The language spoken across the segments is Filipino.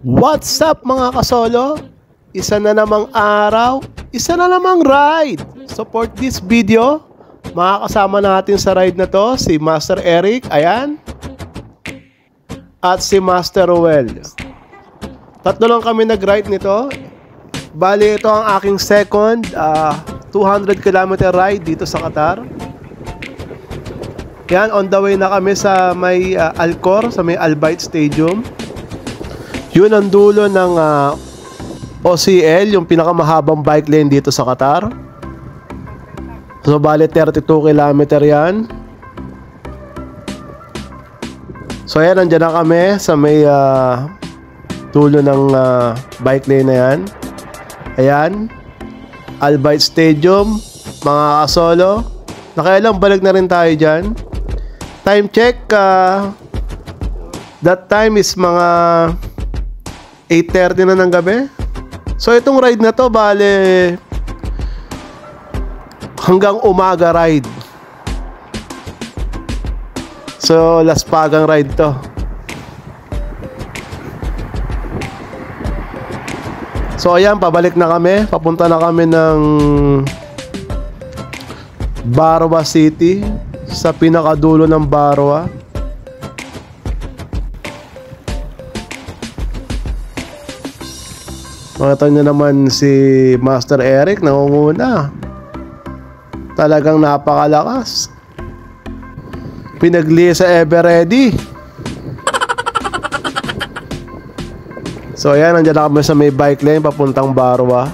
What's up mga kasolo? Isa na namang araw, isa na namang ride. Support this video. Makakasama natin sa ride na to si Master Eric, ayan, at si Master Ruel. Tatlo lang kami nag-ride nito. Bali ito ang aking second 200 km ride dito sa Qatar. Yan, on the way na kami sa may Alcor, sa may Al Bayt Stadium. Yun ang dulo ng OCL, yung pinakamahabang bike lane dito sa Qatar. So bali 32 km yan. So ayan, nandiyan na kami sa may dulo ng bike lane na yan. Ayan, Al Bayt Stadium, mga kasolo. Nakailang balik na rin tayo dyan. Time check, that time is mga 8:30 na ng gabi. So itong ride na to bale hanggang umaga ride. So last pagang ride to. So ayan, pabalik na kami. Papunta na kami ng Barwa City, sa pinakadulo ng Barwa. Makita nyo naman si Master Eric nangunguna. Talagang napakalakas. Pinagli sa Ever Ready. So ayan, nandiyan na kami sa may bike lane papuntang Barwa.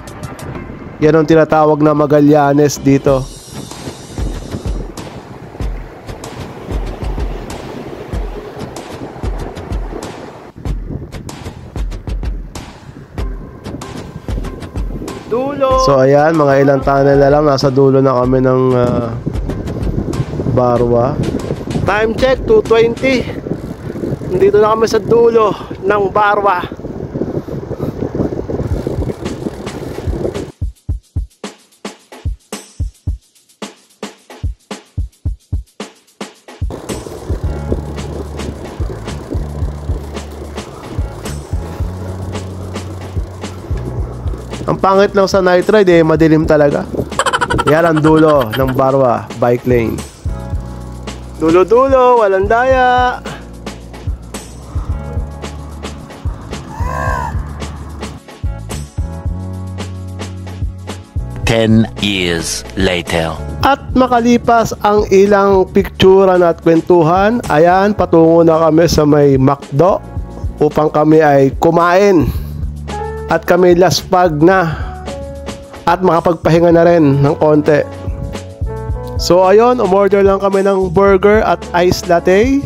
Yan ang tinatawag na Magallanes dito. Dulo. So ayan, mga ilang tunnel na lang, nasa dulo na kami ng Barwa. Time check 2:20. Nandito na kami sa dulo ng Barwa. Ang pangit lang sa night ride madilim talaga. Yan ang dulo ng Barwa bike lane. Dulo-dulo, walang daya. Ten years later. At makalipas ang ilang picturean at kwentuhan, ayan, patungo na kami sa may McDo upang kami ay kumain. At kami laspag na at makapagpahinga na rin ng konti. So ayun, umorder lang kami ng burger at ice latte.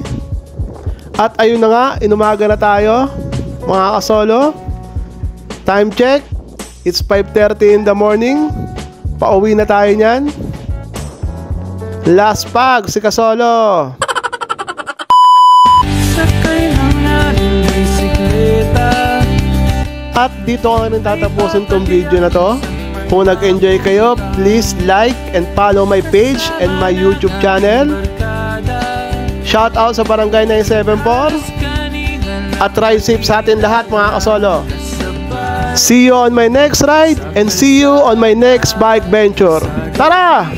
At ayun na nga, inumaga na tayo mga kasolo. Time check, it's 5:30 in the morning. Pauwi na tayo nyan. Last pag si kasolo. At dito ko na tatapusin tong video na to. Kung nag-enjoy kayo, please like and follow my page and my YouTube channel. Shout out sa Barangay 974. At ride safe sa atin lahat mga kasolo. See you on my next ride and see you on my next bike venture. Tara!